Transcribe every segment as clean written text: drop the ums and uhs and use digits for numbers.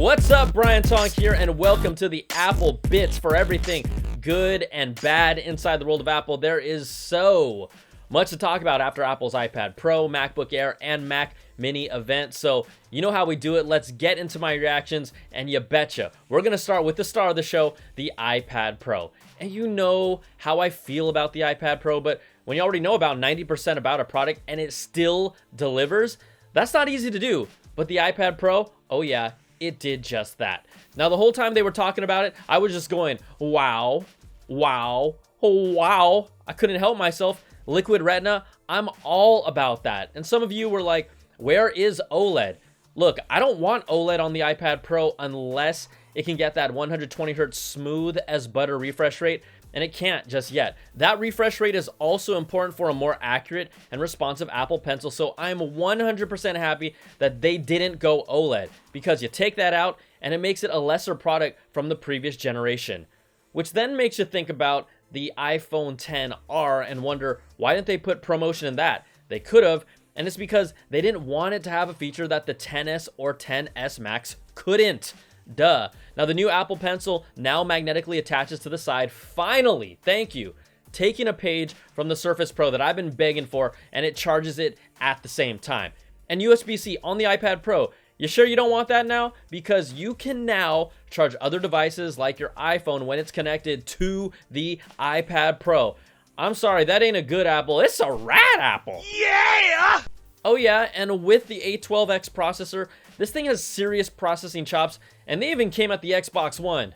What's up, Brian Tong here, and welcome to the Apple Bits for everything good and bad inside the world of Apple. There is so much to talk about after Apple's iPad Pro, MacBook Air, and Mac Mini event. So you know how we do it. Let's get into my reactions, and you betcha, we're going to start with the star of the show, the iPad Pro. And you know how I feel about the iPad Pro, but when you already know about 90% about a product and it still delivers, that's not easy to do. But the iPad Pro, oh yeah, it did just that. Now, the whole time they were talking about it, I was just going, wow, wow, oh, wow. I couldn't help myself. Liquid Retina, I'm all about that. And some of you were like, where is OLED? Look, I don't want OLED on the iPad Pro unless it can get that 120 Hz smooth as butter refresh rate, and it can't just yet. That refresh rate is also important for a more accurate and responsive Apple Pencil, so I'm 100% happy that they didn't go OLED, because you take that out and it makes it a lesser product from the previous generation. Which then makes you think about the iPhone XR and wonder, why didn't they put ProMotion in that? They could have, and it's because they didn't want it to have a feature that the XS or XS Max couldn't. Duh. Now, the new Apple Pencil now magnetically attaches to the side. Finally, thank you. Taking a page from the Surface Pro that I've been begging for, and it charges it at the same time. And USB-C on the iPad Pro. You sure you don't want that now? Because you can now charge other devices like your iPhone when it's connected to the iPad Pro. I'm sorry, that ain't a good Apple. It's a rad Apple. Yeah! Oh yeah, and with the A12X processor, this thing has serious processing chops, and they even came at the Xbox One.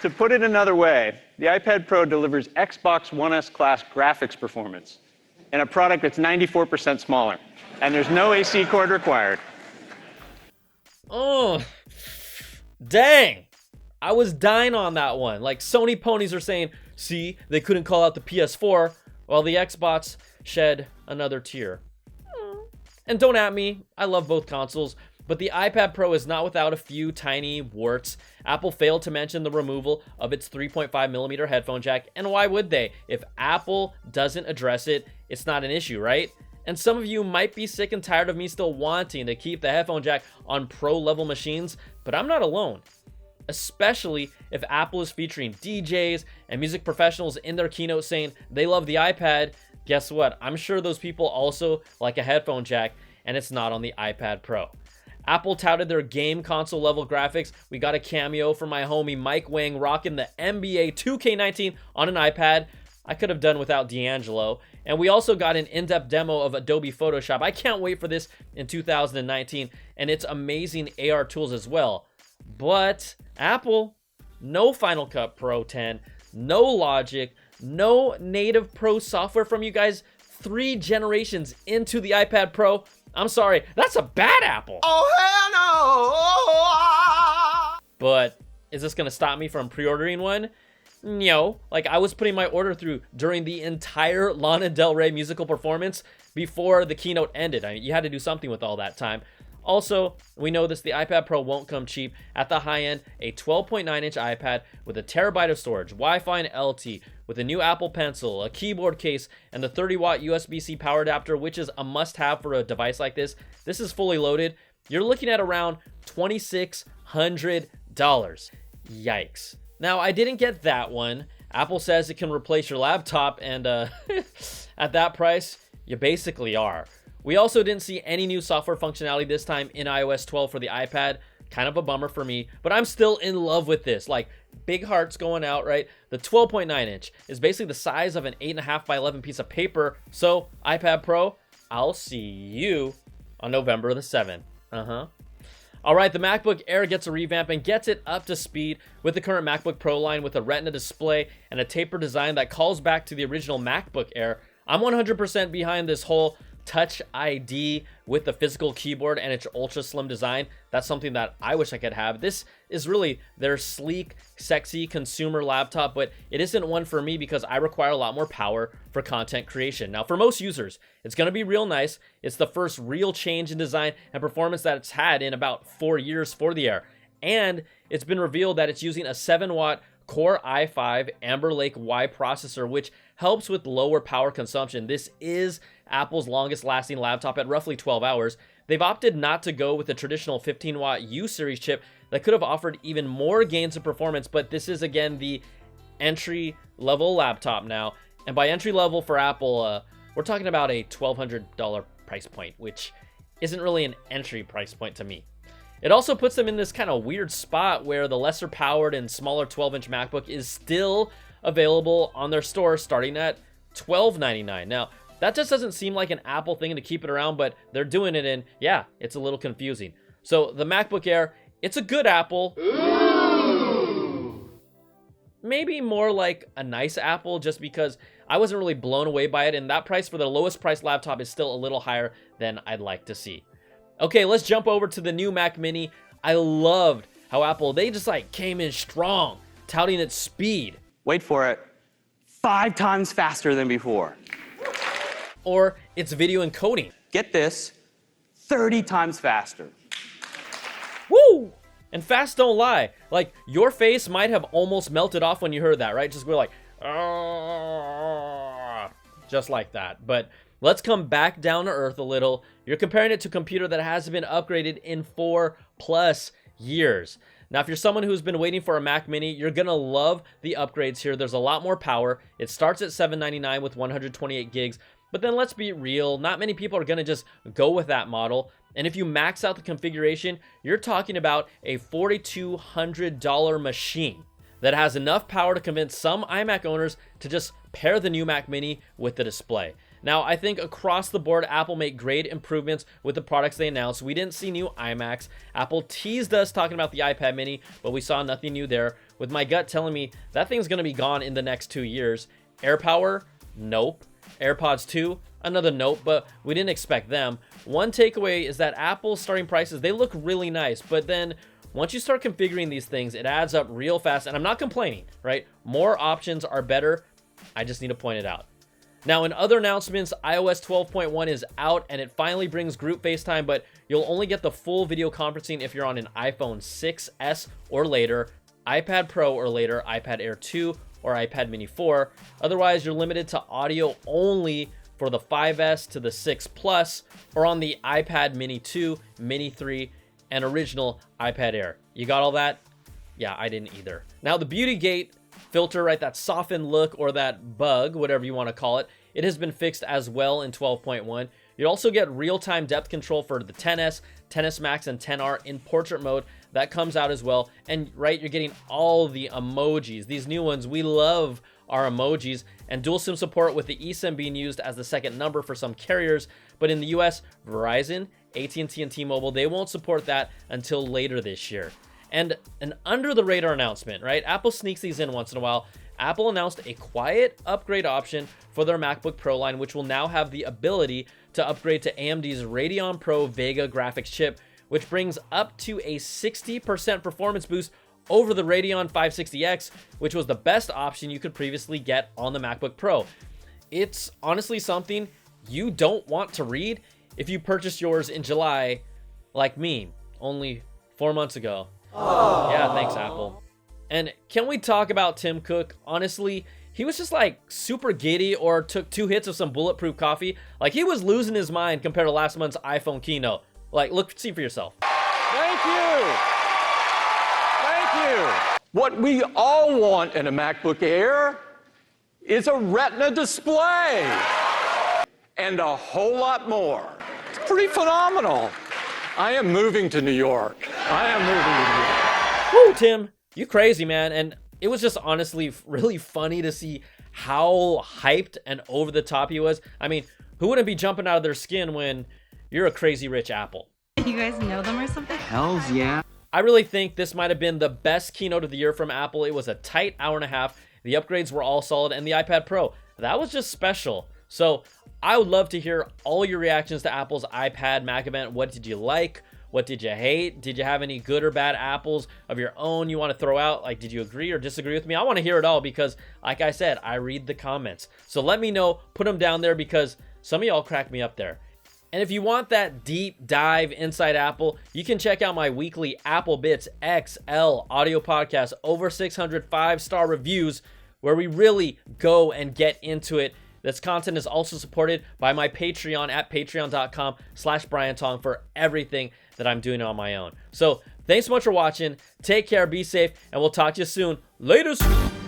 To put it another way, the iPad Pro delivers Xbox One S class graphics performance in a product that's 94% smaller, and there's no AC cord required. Oh, dang. I was dying on that one. Like, Sony ponies are saying, see, they couldn't call out the PS4, while the Xbox shed another tear. And don't at me, I love both consoles, but the iPad Pro is not without a few tiny warts. Apple failed to mention the removal of its 3.5mm headphone jack, and why would they? If Apple doesn't address it, it's not an issue, right? And some of you might be sick and tired of me still wanting to keep the headphone jack on pro-level machines, but I'm not alone. Especially if Apple is featuring DJs and music professionals in their keynote saying they love the iPad. Guess what? I'm sure those people also like a headphone jack, and it's not on the iPad Pro. Apple touted their game console level graphics. We got a cameo from my homie Mike Wang rocking the NBA 2K19 on an iPad. I could have done without D'Angelo. And we also got an in-depth demo of Adobe Photoshop. I can't wait for this in 2019, and its amazing AR tools as well. But Apple, no Final Cut Pro 10, no Logic, no native Pro software from you guys 3 generations into the iPad Pro. I'm sorry, that's a bad Apple. Oh, hell no! But is this gonna stop me from pre-ordering one? No. Like, I was putting my order through during the entire Lana Del Rey musical performance before the keynote ended. I mean, you had to do something with all that time. Also, we know this, the iPad Pro won't come cheap. At the high end, a 12.9-inch iPad with a terabyte of storage, Wi-Fi and LTE, with a new Apple Pencil, a keyboard case, and the 30-watt USB-C power adapter, which is a must-have for a device like this. This is fully loaded. You're looking at around $2,600. Yikes. Now, I didn't get that one. Apple says it can replace your laptop, and at that price, you basically are. We also didn't see any new software functionality this time in iOS 12 for the iPad. Kind of a bummer for me, but I'm still in love with this. Like, big hearts going out, right? The 12.9-inch is basically the size of an 8.5 by 11 piece of paper. So, iPad Pro, I'll see you on November the 7th. All right, the MacBook Air gets a revamp and gets it up to speed with the current MacBook Pro line with a Retina display and a tapered design that calls back to the original MacBook Air. I'm 100% behind this whole Touch ID with the physical keyboard and its ultra slim design. That's something that I wish I could have. This is really their sleek, sexy consumer laptop, but it isn't one for me because I require a lot more power for content creation. Now, for most users, it's going to be real nice. It's the first real change in design and performance that it's had in about 4 years for the Air. And it's been revealed that it's using a 7-watt Core i5 Amber Lake Y processor, which helps with lower power consumption. This is Apple's longest lasting laptop at roughly 12 hours. they've opted not to go with the traditional 15-watt U-series chip that could have offered even more gains of performance, but this is, again, the entry-level laptop now. And by entry-level for Apple, we're talking about a $1,200 price point, which isn't really an entry price point to me. It also puts them in this kind of weird spot where the lesser powered and smaller 12-inch MacBook is still available on their store starting at $1299. Now, that just doesn't seem like an Apple thing to keep it around, but they're doing it, and yeah, it's a little confusing. So the MacBook Air, it's a good Apple. Ooh. Maybe more like a nice Apple, just because I wasn't really blown away by it, and that price for the lowest priced laptop is still a little higher than I'd like to see. Okay, let's jump over to the new Mac Mini. I loved how Apple, they just like came in strong, touting its speed. Wait for it, 5 times faster than before. Or its video encoding. Get this, 30 times faster. Woo! And fast don't lie. Like, your face might have almost melted off when you heard that, right? Just go like, just like that. But let's come back down to earth a little. You're comparing it to a computer that hasn't been upgraded in 4+ years. Now, if you're someone who's been waiting for a Mac Mini, you're going to love the upgrades here. There's a lot more power. It starts at $799 with 128 gigs. But then let's be real, not many people are going to just go with that model. And if you max out the configuration, you're talking about a $4,200 machine that has enough power to convince some iMac owners to just pair the new Mac Mini with the display. Now, I think across the board, Apple made great improvements with the products they announced. We didn't see new iMacs. Apple teased us talking about the iPad mini, but we saw nothing new there, with my gut telling me that thing's going to be gone in the next 2 years. AirPower? Nope. AirPods 2? Another nope, but we didn't expect them. One takeaway is that Apple's starting prices, they look really nice, but then once you start configuring these things, it adds up real fast, and I'm not complaining, right? More options are better. I just need to point it out. Now, in other announcements, iOS 12.1 is out, and it finally brings group FaceTime, but you'll only get the full video conferencing if you're on an iPhone 6s or later, iPad Pro or later, iPad Air 2, or iPad Mini 4. Otherwise, you're limited to audio only for the 5S to the 6 Plus, or on the iPad Mini 2, Mini 3, and original iPad Air. You got all that? Yeah, I didn't either. Now, the Beauty Gate filter, right, that softened look or that bug, whatever you want to call it, it has been fixed as well in 12.1. You also get real-time depth control for the XS, XS Max, and XR in portrait mode. That comes out as well. And right, you're getting all the emojis. These new ones, we love our emojis. And dual SIM support with the eSIM being used as the second number for some carriers. But in the US, Verizon, AT&T, and T-Mobile, they won't support that until later this year. And an under-the-radar announcement, right? Apple sneaks these in once in a while. Apple announced a quiet upgrade option for their MacBook Pro line, which will now have the ability to upgrade to AMD's Radeon Pro Vega graphics chip, which brings up to a 60% performance boost over the Radeon 560X, which was the best option you could previously get on the MacBook Pro. It's honestly something you don't want to read if you purchased yours in July, like me, only 4 months ago. Aww. Yeah, thanks, Apple. And can we talk about Tim Cook? Honestly, he was just like super giddy or took 2 hits of some bulletproof coffee. Like, he was losing his mind compared to last month's iPhone keynote. Like, look, see for yourself. Thank you. Thank you. What we all want in a MacBook Air is a Retina display and a whole lot more. It's pretty phenomenal. I am moving to New York. Woo, Tim, you crazy, man. And it was just honestly really funny to see how hyped and over the top he was. I mean, who wouldn't be jumping out of their skin when you're a crazy rich Apple? You guys know them or something? Hells yeah. I really think this might have been the best keynote of the year from Apple. It was a tight hour and a half. The upgrades were all solid, and the iPad Pro, that was just special. So I would love to hear all your reactions to Apple's iPad Mac event. What did you like? What did you hate? Did you have any good or bad apples of your own you want to throw out? Like, did you agree or disagree with me? I want to hear it all because, like I said, I read the comments. So let me know. Put them down there because some of y'all crack me up there. And if you want that deep dive inside Apple, you can check out my weekly Apple Bits XL audio podcast, over 600 5-star reviews, where we really go and get into it. This content is also supported by my Patreon at patreon.com/BrianTong for everything that I'm doing on my own. So thanks so much for watching. Take care, be safe, and we'll talk to you soon. Laters!